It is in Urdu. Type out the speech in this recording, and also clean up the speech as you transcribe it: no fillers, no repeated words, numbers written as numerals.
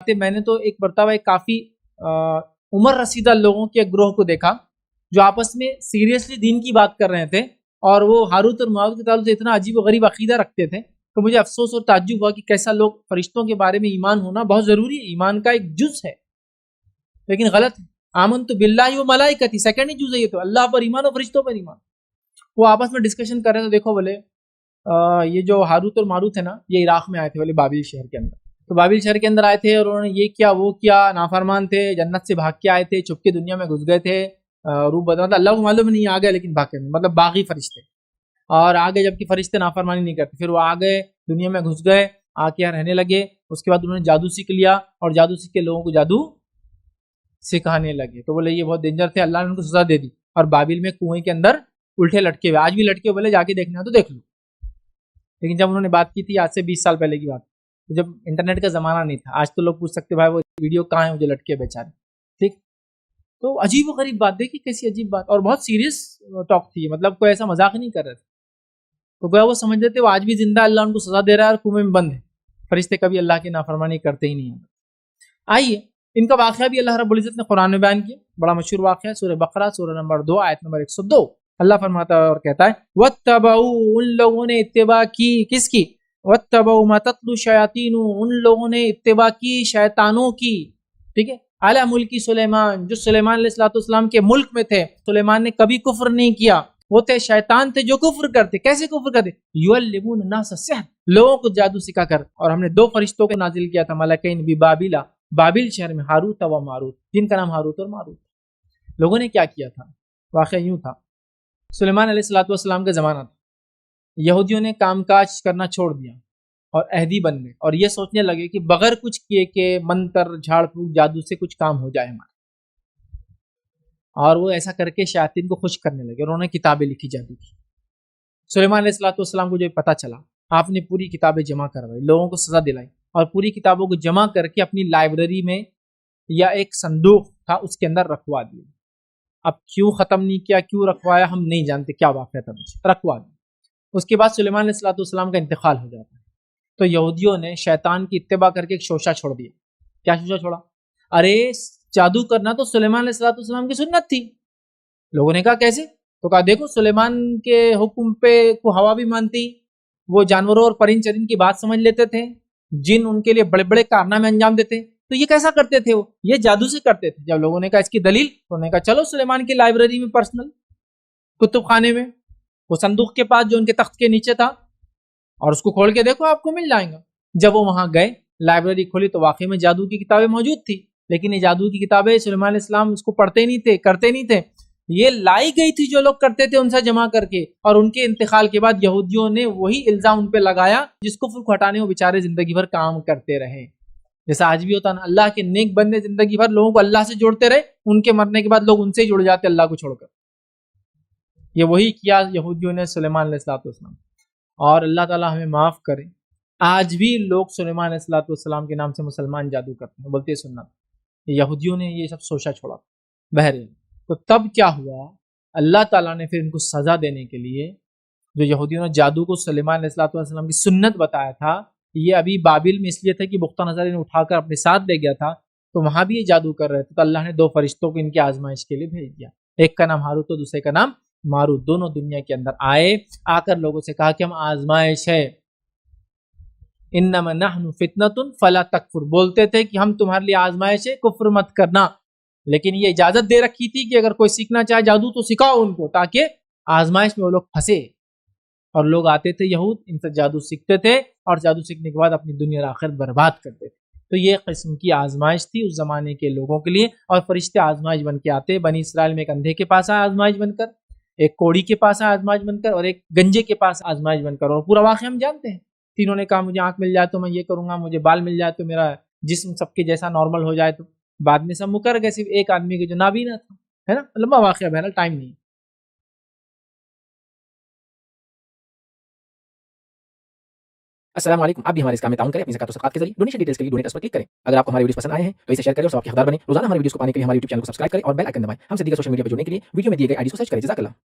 تھے، میں نے تو ایک مرتبہ ایک کافی عمر رسیدہ لوگوں کے گروہ کو دیکھا جو آپس میں سیریسلی دین کی بات کر رہے تھے، اور وہ ہاروت اور ماروت کے تعلق سے اتنا عجیب و غریب عقیدہ رکھتے تھے تو مجھے افسوس اور تعجب ہوا کہ کیسا لوگ، فرشتوں کے بارے میں ایمان ہونا بہت ضروری ہے، ایمان کا ایک جز ہے، لیکن غلط ہے۔ آمنت باللہ و ملائکتی، سیکنڈ جز ہے یہ تو، اللہ پر ایمان اور فرشتوں پر ایمان۔ وہ آپس میں ڈسکشن کر رہے تھے، دیکھو بولے یہ جو ہاروت اور ماروت ہے نا، یہ عراق میں آئے تھے بولے بابل شہر کے اندر، تو بابل شہر کے اندر آئے تھے اور انہوں نے یہ کیا وہ کیا، نافرمان تھے، جنت سے بھاگ کے آئے تھے، چھپ کے دنیا میں گھس گئے تھے، روح بدل، مطلب اللہ کو معلوم نہیں آ گئے لیکن بھاگ کے، مطلب باغی فرشتے، اور آگے جب کہ فرشتے نافرمانی نہیں کرتے، پھر وہ آ گئے دنیا میں گھس گئے، آ کے یہاں رہنے لگے، اس کے بعد انہوں نے جادو سیکھ لیا اور جادو سیکھ کے لوگوں کو جادو سکھانے لگے، تو بولے یہ بہت ڈینجر تھے، اللہ نے ان کو سزا دے دی، اور بابل میں کنویں کے اندر الٹے لٹکے ہوئے، آج بھی لٹکے، بولے جا کے دیکھنا ہے تو دیکھ لو۔ لیکن جب انہوں نے بات کی تھی آج سے 20 سال پہلے کی بات، جب انٹرنیٹ کا زمانہ نہیں تھا، آج تو لوگ پوچھ سکتے بھائی وہ ویڈیو کہاں ہے، مجھے لٹکے بیچارے، ٹھیک۔ تو عجیب و غریب بات، دیکھیے کیسی عجیب بات، اور بہت سیریس ٹاک تھی، مطلب کوئی ایسا مذاق نہیں کر رہے تھے، تو گویا وہ سمجھ رہے تھے وہ آج بھی زندہ، اللہ ان کو سزا دے رہا ہے اور کنویں میں بند ہے، فرشتے کبھی اللہ کی نافرمانی کرتے ہی نہیں ہیں۔ آئیے ان کا واقعہ بھی اللہ رب العزت نے قرآن میں بیان کیا، بڑا مشہور واقعہ ہے، سورہ بقرہ سورہ نمبر 2 آیت نمبر 102، اللہ فرماتا ہے اور کہتا ہے وَاتَّبَعُوا، ان لوگوں نے اتباع کی، کس کی؟ وَاتَّبَعُوا مَا تَتْلُو الشَّيَاطِينُ، ان لوگوں نے اتباع کی شیطانوں کی، ٹھیک ہے، علی ملک سلیمان، جو سلیمان علیہ السلام کے ملک میں تھے، سلیمان نے کبھی کفر نہیں کیا، وہ تھے شیطان تھے جو کفر کرتے، کیسے کفر کرتے؟ یعلمون الناس السحر، لوگوں کو جادو سکھا کر، اور ہم نے 2 فرشتوں کو نازل کیا تھا، ملکین ببابل، بابل شہر میں، ہاروت و ماروت، جن کا نام ہاروت اور ماروت۔ لوگوں نے کیا کیا تھا؟ واقعہ یوں تھا، سلیمان علیہ السلام کا زمانہ تھا، یہودیوں نے کام کاج کرنا چھوڑ دیا اور عہدی بن گئے، اور یہ سوچنے لگے کہ بغیر کچھ کیے کہ منتر جھاڑ پھونک جادو سے کچھ کام ہو جائے ہمارا، اور وہ ایسا کر کے شیاطین کو خوش کرنے لگے، اور انہوں نے کتابیں لکھی جادو کی۔ سلیمان علیہ السلام کو جو پتہ چلا، آپ نے پوری کتابیں جمع کروائی، لوگوں کو سزا دلائی، اور پوری کتابوں کو جمع کر کے اپنی لائبریری میں یا ایک صندوق تھا اس کے اندر رکھوا دیا۔ اب کیوں ختم نہیں کیا، کیوں رکھوایا، ہم نہیں جانتے، کیا واقعہ تھا، رکھوا دیا۔ اس کے بعد سلیمان علیہ السلام کا انتقال ہو جاتا ہے، تو یہودیوں نے شیطان کی اتباع کر کے ایک شوشہ چھوڑ دیا۔ کیا شوشہ چھوڑا؟ ارے جادو کرنا تو سلیمان علیہ السلام کی سنت تھی۔ لوگوں نے کہا کیسے؟ تو کہا دیکھو سلیمان کے حکم پہ کو ہوا بھی مانتی، وہ جانوروں اور پرند چرند کی بات سمجھ لیتے تھے، جن ان کے لیے بڑے بڑے کارنامے انجام دیتے، تو یہ کیسا کرتے تھے؟ وہ یہ جادو سے کرتے تھے۔ جب لوگوں نے کہا اس کی دلیل، تو انہوں نے کہا چلو سلیمان کی لائبریری میں، پرسنل کتب خانے میں، وہ صندوق کے پاس جو ان کے تخت کے نیچے تھا، اور اس کو کھول کے دیکھو آپ کو مل جائیں گا۔ جب وہ وہاں گئے، لائبریری کھولی تو واقعی میں جادو کی کتابیں موجود تھی، لیکن یہ جادو کی کتابیں سلیمان علیہ السلام اس کو پڑھتے نہیں تھے، کرتے نہیں تھے، یہ لائی گئی تھی جو لوگ کرتے تھے ان سے جمع کر کے، اور ان کے انتقال کے بعد یہودیوں نے وہی الزام ان پہ لگایا جس کو کو ہٹانے وہ بیچارے زندگی بھر کام کرتے رہے۔ جیسا آج بھی ہوتا نا، اللہ کے نیک بندے زندگی بھر لوگوں کو اللہ سے جوڑتے رہے، ان کے مرنے کے بعد لوگ ان سے ہی جڑ جاتے اللہ کو چھوڑ کر۔ یہ وہی کیا یہودیوں نے سلیمان علیہ السلام، اور اللہ تعالیٰ ہمیں معاف کرے، آج بھی لوگ سلیمان علیہ السلام کے نام سے مسلمان جادو کرتے ہیں، بولتے سننا، یہودیوں نے یہ سب سوچا چھوڑا۔ بہرحال تو تب کیا ہوا، اللہ تعالیٰ نے پھر ان کو سزا دینے کے لیے، جو یہودیوں نے جادو کو سلیمان علیہ السلام کی سنت بتایا تھا، یہ ابھی بابل میں اس لیے تھا کہ بختہ نظر انہیں اٹھا کر اپنے ساتھ لے گیا تھا، تو وہاں بھی یہ جادو کر رہے تھے، تو اللہ نے 2 فرشتوں کو ان کی آزمائش کے لیے بھیج دیا، ایک کا نام ہاروت اور دوسرے کا نام ماروت۔ دونوں دنیا کے اندر آئے، آ کر لوگوں سے کہا کہ ہم آزمائش ہے، انما نحن فتنۃ فلا تکفر، بولتے تھے کہ ہم تمہارے لیے آزمائش ہے، کفر مت کرنا، لیکن یہ اجازت دے رکھی تھی کہ اگر کوئی سیکھنا چاہے جادو تو سکھاؤ ان کو، تاکہ آزمائش میں وہ لوگ پھنسے، اور لوگ آتے تھے یہود، ان سے جادو سیکھتے تھے، اور جادو سیکھنے کے بعد اپنی دنیا اور آخرت برباد کرتے تھے۔ تو یہ قسم کی آزمائش تھی اس زمانے کے لوگوں کے لیے، اور فرشتے آزمائش بن کے آتے، بنی اسرائیل میں ایک اندھے کے پاس آئے آزمائش بن کر، ایک کوڑی کے پاس آئے آزمائش بن کر، اور ایک گنجے کے پاس آزمائش بن کر، اور پورا واقعہ ہم جانتے ہیں، تینوں نے کہا مجھے آنکھ مل جائے تو میں یہ کروں گا، مجھے بال مل جائے تو میرا جسم سب کے جیسا نارمل ہو جائے، تو بعد میں سب مکر گئے، صرف ایک آدمی کے جو نابینا تھا، ہے نا، لمبا واقعہ، بہرحال ٹائم نہیں۔ السلام علیکم، آپ بھی ہمارے اس کام میں تعاون کریں اپنی زکات و صدقات کے ذریعے، ڈونیشن ڈیٹیلز کے لیے ڈونیٹ اس پر کلک کریں۔ اگر آپ کو ہمارے ویڈیوز پسند آئے ہیں تو اسے شیئر کریں اور ثواب کے حقدار بنیں۔ روزانہ ہمارے ویڈیوز کو پانے کے لیے ہمارے یوٹیوب چینل کو سبسکرائب کریں اور بیل آئکن دبائیں۔ ہم سے دیگر سوشل میڈیا پر جڑنے کے لیے ویڈیو میں دیے گئے آئی ڈی کو سرچ کریں۔ جزاک اللہ۔